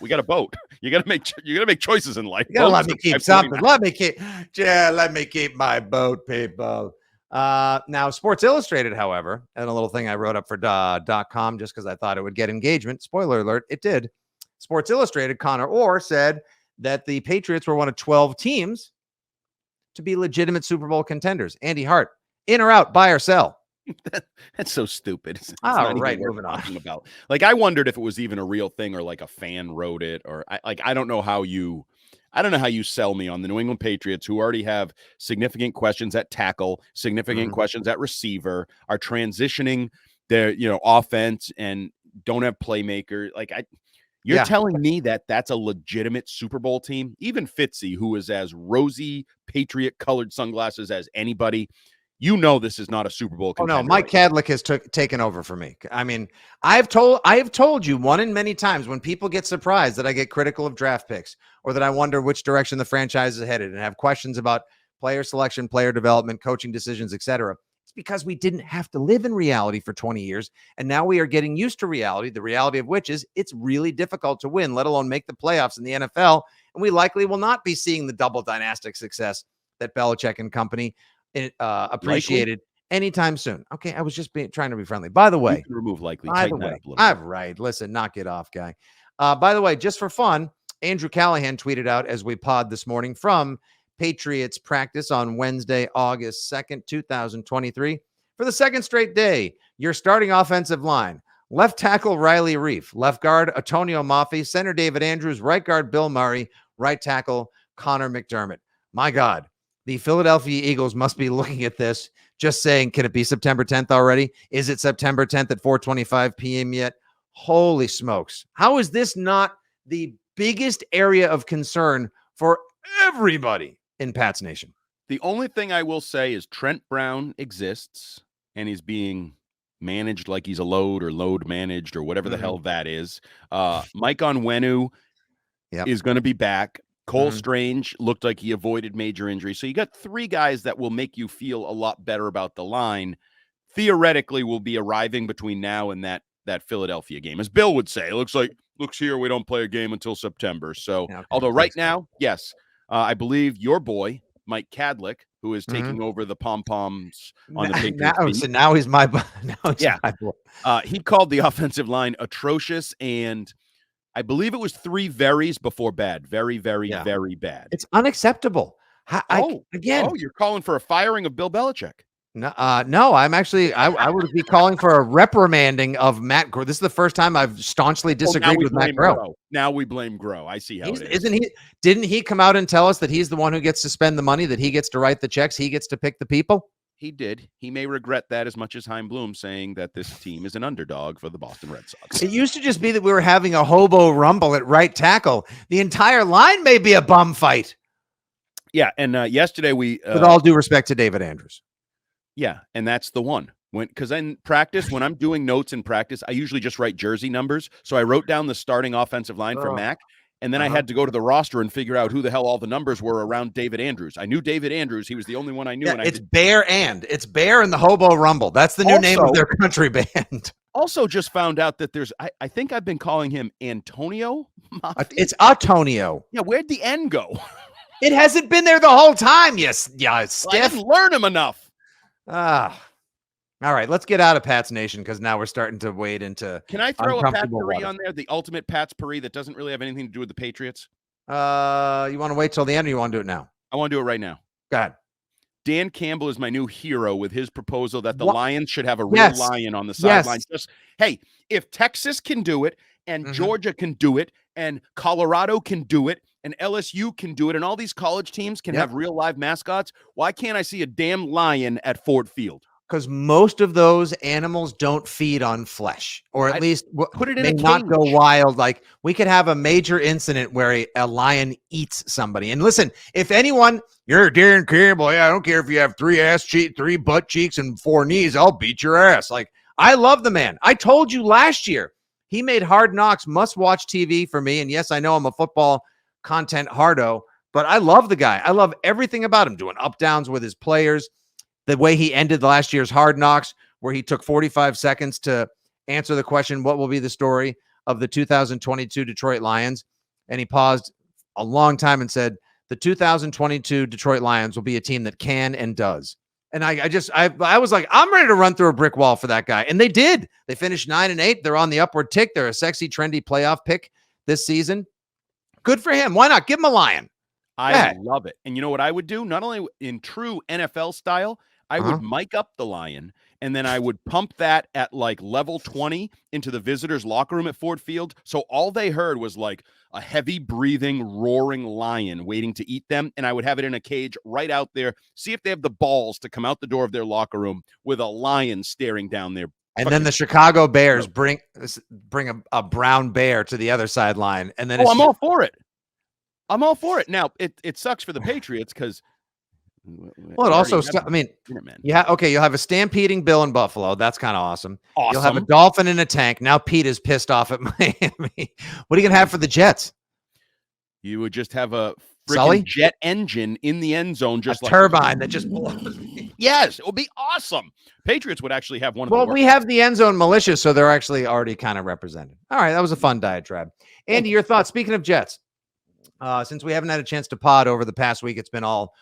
We got a boat. You got to make choices in life. You got to let me keep something. Let me keep my boat, people. Now, Sports Illustrated, however, and a little thing I wrote up for .com just because I thought it would get engagement. Spoiler alert, it did. Sports Illustrated, Connor Orr said that the Patriots were one of 12 teams to be legitimate Super Bowl contenders. Andy Hart, in or out, buy or sell? That's so stupid. It's right, moving on. About. Like, I wondered if it was even a real thing or like a fan wrote it, or I don't know how you sell me on the New England Patriots, who already have significant questions at tackle, significant questions at receiver, are transitioning their offense and don't have playmaker. You're telling me that that's a legitimate Super Bowl team? Even Fitzy, who is as rosy Patriot colored sunglasses as anybody, this is not a Super Bowl contender. Oh no, Mike Cadlick has taken over for me. I mean, I have told you one in many times when people get surprised that I get critical of draft picks or that I wonder which direction the franchise is headed and have questions about player selection, player development, coaching decisions, etc. It's because we didn't have to live in reality for 20 years. And now we are getting used to reality, the reality of which is it's really difficult to win, let alone make the playoffs in the NFL. And we likely will not be seeing the double dynastic success that Belichick and company appreciated anytime soon. Okay, I was just trying to be friendly. By the way, you can remove likely. By the Tighten that way, up a little I'm bit. right. Listen, knock it off, guy. By the way, just for fun, Andrew Callahan tweeted out as we pod this morning from Patriots practice on Wednesday, August 2nd, 2023. For the second straight day, your starting offensive line: left tackle Riley Reef, left guard Antonio Mafi, center David Andrews, right guard Bill Murray, right tackle Connor McDermott. My God, the Philadelphia Eagles must be looking at this, just saying, can it be September 10th already? Is it September 10th at 4:25 p.m. yet? Holy smokes. How is this not the biggest area of concern for everybody in Pats Nation? The only thing I will say is Trent Brown exists, and he's being managed like he's a load or load managed or whatever the hell that is. Mike Onwenu is going to be back. Cole Strange looked like he avoided major injury. So you got 3 guys that will make you feel a lot better about the line. Theoretically, will be arriving between now and that Philadelphia game. As Bill would say, looks here we don't play a game until September. So, although right now, yes, I believe your boy, Mike Kadlick, who is taking over the pom-poms on the Patriots. So now he's my boy. My boy. He called the offensive line atrocious, and I believe it was 3 veries before bad. Very, very, very bad. It's unacceptable. You're calling for a firing of Bill Belichick. No, I'm actually, I would be calling for a reprimanding of Matt Groh. This is the first time I've staunchly disagreed with Matt Groh. Now we blame Groh. I see how it is. Didn't he come out and tell us that he's the one who gets to spend the money, that he gets to write the checks, he gets to pick the people? He did. He may regret that as much as Chaim Bloom saying that this team is an underdog for the Boston Red Sox. It used to just be that we were having a hobo rumble at right tackle. The entire line may be a bum fight. Yeah, and yesterday we... with all due respect to David Andrews. Yeah, and that's the one. Because in practice, when I'm doing notes in practice, I usually just write jersey numbers. So I wrote down the starting offensive line for Mac, and then I had to go to the roster and figure out who the hell all the numbers were around David Andrews. I knew David Andrews. He was the only one I knew. Yeah, it's Bear and the Hobo Rumble. That's the new name of their country band. Also just found out that there's, I think I've been calling him Antonio. It's Antonio. Yeah, where'd the N go? It hasn't been there the whole time. Yes, yeah, stiff. Well, I didn't learn him enough. All right, let's get out of Pats Nation because now we're starting to wade into. Can I throw a Pat's-Puree on there? The ultimate Pat's-Puree that doesn't really have anything to do with the Patriots? You want to wait till the end or you want to do it now? I want to do it right now. Go ahead. Dan Campbell is my new hero with his proposal that the Lions should have a real lion on the sideline. Just, hey, if Texas can do it and Georgia can do it and Colorado can do it and LSU can do it and all these college teams can have real live mascots, why can't I see a damn lion at Ford Field? Because most of those animals don't feed on flesh, or at least put it in a cage. Not go wild. Like we could have a major incident where a lion eats somebody. And listen, if anyone, you're Darren Campbell, I don't care if you have 3 butt cheeks and 4 knees, I'll beat your ass. Like I love the man. I told you last year he made Hard Knocks must-watch TV for me. And yes, I know I'm a football content hardo, but I love the guy. I love everything about him, doing up downs with his players. The way he ended last year's Hard Knocks, where he took 45 seconds to answer the question, what will be the story of the 2022 Detroit Lions? And he paused a long time and said, the 2022 Detroit Lions will be a team that can and does. And I was like, I'm ready to run through a brick wall for that guy. And they did. They finished 9-8. They're on the upward tick. They're a sexy, trendy playoff pick this season. Good for him. Why not? Give him a lion. I love it. And you know what I would do? Not only in true NFL style, I would mic up the lion, and then I would pump that at like level 20 into the visitors' locker room at Ford Field. So all they heard was like a heavy breathing, roaring lion waiting to eat them. And I would have it in a cage right out there. See if they have the balls to come out the door of their locker room with a lion staring down there. And then the Chicago Bears bring a brown bear to the other sideline. And then I'm all for it. I'm all for it. Now, it sucks for the Patriots because it also, you'll have a stampeding Bill in Buffalo. That's kind of awesome. You'll have a dolphin in a tank. Now Pete is pissed off at Miami. What are you going to have for the Jets? You would just have a freaking jet engine in the end zone, just a turbine that just blows me. Yes, it would be awesome. Patriots would actually have one of the Well, worst. we have the end zone militia, so they're actually already kind of represented. All right, that was a fun diatribe. Andy, your thoughts? Speaking of Jets, since we haven't had a chance to pod over the past week, it's been all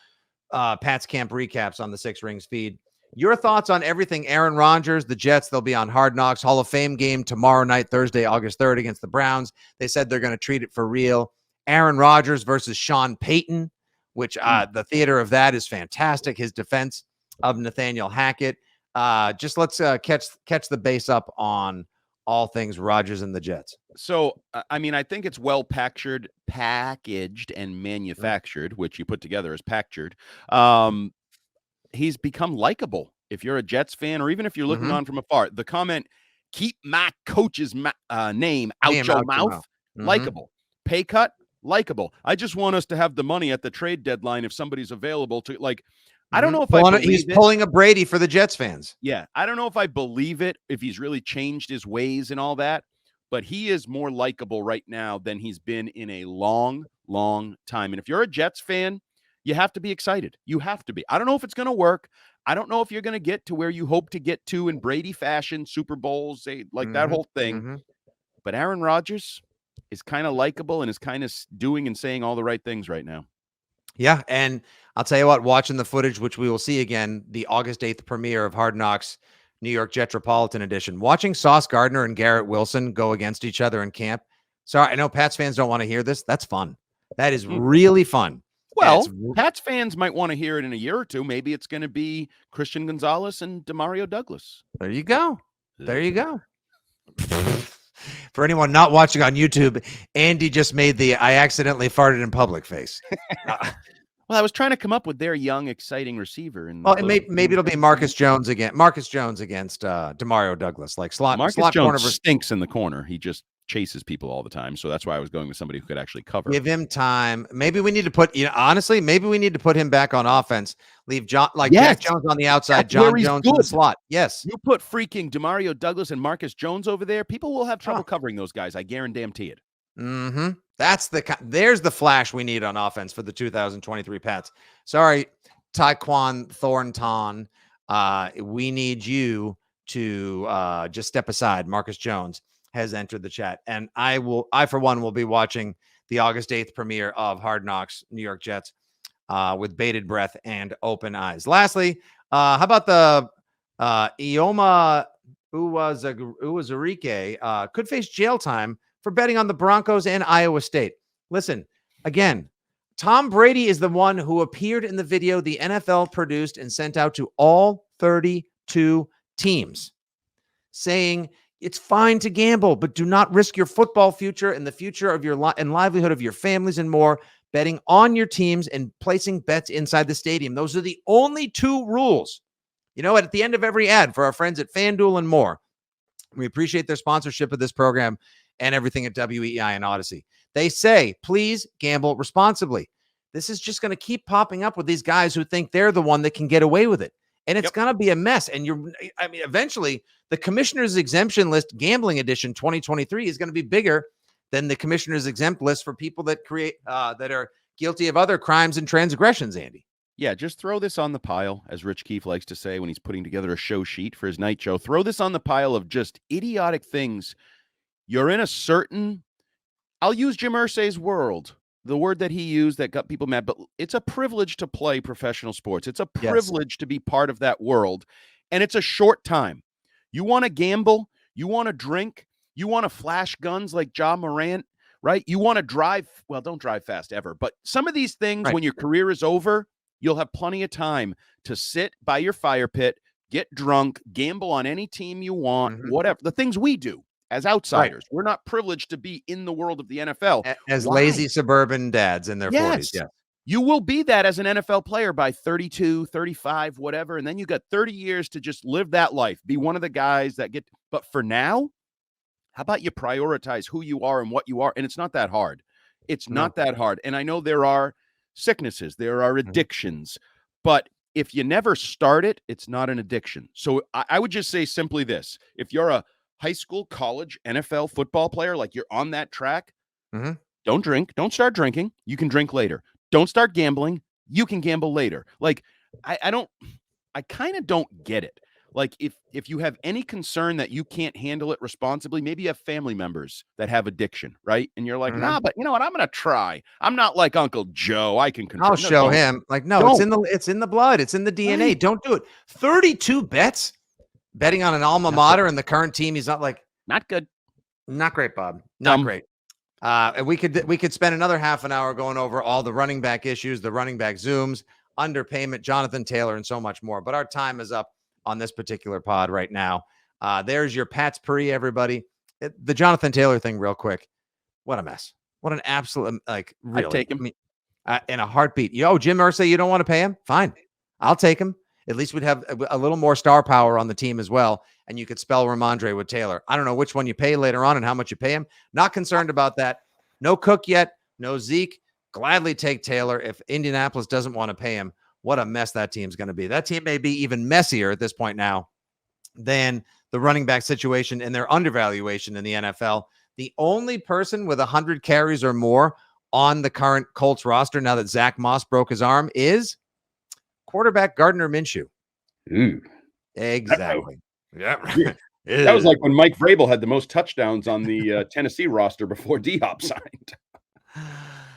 Pat's camp recaps on the Six Rings feed. Your thoughts on everything Aaron Rodgers, the Jets, they'll be on Hard Knocks Hall of Fame game tomorrow night, Thursday, August 3rd against the Browns. They said they're going to treat it for real. Aaron Rodgers versus Sean Payton, which the theater of that is fantastic. His defense of Nathaniel Hackett. Just let's catch the base up on all things Rodgers and the Jets. So, I mean, I think it's well packaged and manufactured, which you put together as packaged. He's become likable. If you're a Jets fan, or even if you're looking on from afar, the comment, keep my coach's name out your mouth, likable. Pay cut, likable. I just want us to have the money at the trade deadline if somebody's available to, like, I don't know if he's pulling a Brady for the Jets fans. Yeah. I don't know if I believe it, if he's really changed his ways and all that, but he is more likable right now than he's been in a long, long time. And if you're a Jets fan, you have to be excited. You have to be. I don't know if it's going to work. I don't know if you're going to get to where you hope to get to in Brady fashion, Super Bowls, like that whole thing. But Aaron Rodgers is kind of likable and is kind of doing and saying all the right things right now. Yeah, and I'll tell you what, watching the footage, which we will see again, the August 8th premiere of Hard Knocks, New York Jetropolitan Edition, watching Sauce Gardner and Garrett Wilson go against each other in camp. Sorry, I know Pats fans don't want to hear this. That's fun. That is really fun. Well, Pats fans might want to hear it in a year or two. Maybe it's going to be Christian Gonzalez and Demario Douglas. There you go. There you go. For anyone not watching on YouTube, Andy just made the "I accidentally farted in public" face. Well, I was trying to come up with their young, exciting receiver. Maybe it'll be Marcus Jones against Demario Douglas, like slot. Marcus slot Jones corner stinks in the corner. He just chases people all the time. So that's why I was going with somebody who could actually cover. Give him time. Maybe we need to put, honestly, maybe we need to put him back on offense. Leave Jack Jones on the outside, John Jones in the slot. Yes. You put freaking Demario Douglas and Marcus Jones over there, people will have trouble covering those guys. I guarantee it. There's the flash we need on offense for the 2023 Pats. Sorry, Tyquan Thornton. We need you to just step aside. Marcus Jones has entered the chat, and I for one will be watching the August 8th premiere of Hard Knocks New York Jets with bated breath and open eyes. Lastly, how about the Ioma Uwazurike could face jail time for betting on the Broncos and Iowa State. Listen, again, Tom Brady is the one who appeared in the video the NFL produced and sent out to all 32 teams, saying it's fine to gamble, but do not risk your football future and the future of your and livelihood of your families and more betting on your teams and placing bets inside the stadium. Those are the only two rules. You know, at the end of every ad for our friends at FanDuel and more, we appreciate their sponsorship of this program and everything at WEI and Odyssey. They say, please gamble responsibly. This is just going to keep popping up with these guys who think they're the one that can get away with it. And it's going to be a mess. And eventually the commissioner's exemption list gambling edition 2023 is going to be bigger than the commissioner's exempt list for people that that are guilty of other crimes and transgressions, Andy. Yeah, just throw this on the pile, as Rich Keefe likes to say when he's putting together a show sheet for his night show. Throw this on the pile of just idiotic things. You're in a certain, I'll use Jim Irsay's world, the word that he used that got people mad, but it's a privilege to play professional sports. It's a privilege to be part of that world, and it's a short time. You want to gamble, you want to drink, you want to flash guns like Ja Morant, right? You want to drive, well, don't drive fast ever, but some of these things, when your career is over, you'll have plenty of time to sit by your fire pit, get drunk, gamble on any team you want, whatever. The things we do as outsiders. We're not privileged to be in the world of the NFL. As lazy suburban dads in their 40s. Yes. You will be that as an NFL player by 32, 35, whatever. And then you got 30 years to just live that life. Be one of the guys that get, but for now, how about you prioritize who you are and what you are? And it's not that hard. It's not that hard. And I know there are sicknesses, there are addictions, but if you never start it, it's not an addiction. So I would just say simply this: if you're a high school, college, NFL football player, like you're on that track, don't drink, don't start drinking. You can drink later. Don't start gambling. You can gamble later. Like I don't, I kind of don't get it. Like if you have any concern that you can't handle it responsibly, maybe you have family members that have addiction, right? And you're like, nah, but you know what? I'm going to try. I'm not like Uncle Joe. I can control. I'll show him. Like, no, it's in the blood. It's in the DNA. Right. Don't do it. 32 bets betting on an alma mater and the current team. He's not good. Not great, Bob. Not great. And we could spend another half an hour going over all the running back issues, the running back Zooms, underpayment, Jonathan Taylor, and so much more. But our time is up on this particular pod right now. There's your Pat's Pre, everybody. The Jonathan Taylor thing, real quick. What a mess. What an absolute, really. I'd take him. I mean, in a heartbeat. Jim Irsay, you don't want to pay him? Fine. I'll take him. At least we'd have a little more star power on the team as well. And you could spell Ramondre with Taylor. I don't know which one you pay later on and how much you pay him. Not concerned about that. No Cook yet. No Zeke. Gladly take Taylor if Indianapolis doesn't want to pay him. What a mess that team's going to be. That team may be even messier at this point now than the running back situation and their undervaluation in the NFL. The only person with 100 carries or more on the current Colts roster now that Zach Moss broke his arm is quarterback Gardner Minshew. Exactly. Yeah. That was like when Mike Vrabel had the most touchdowns on the Tennessee roster before D-Hop signed.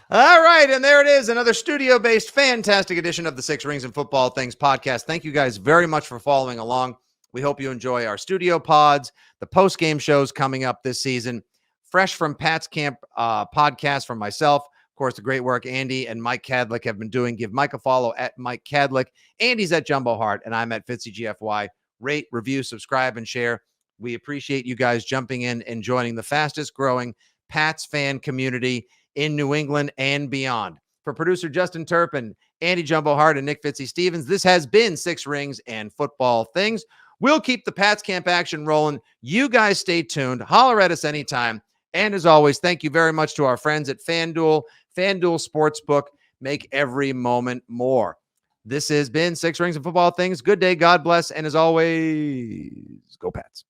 All right, and there it is, another studio-based fantastic edition of the Six Rings and Football Things podcast. Thank you guys very much for following along. We hope you enjoy our studio pods, the post-game shows coming up this season, fresh from Pat's Camp podcast from myself. Of course, the great work Andy and Mike Cadlick have been doing. Give Mike a follow at Mike Cadlick. Andy's at Jumbo Hart, and I'm at Fitzy GFY. Rate, review, subscribe, and share. We appreciate you guys jumping in and joining the fastest-growing Pats fan community in New England and beyond. For producer Justin Turpin, Andy Jumbo Hart, and Nick Fitzy Stevens, this has been Six Rings and Football Things. We'll keep the Pats Camp action rolling. You guys stay tuned. Holler at us anytime. And as always, thank you very much to our friends at FanDuel. FanDuel Sportsbook. Make every moment more. This has been Six Rings and Football Things. Good day. God bless. And as always, go Pats.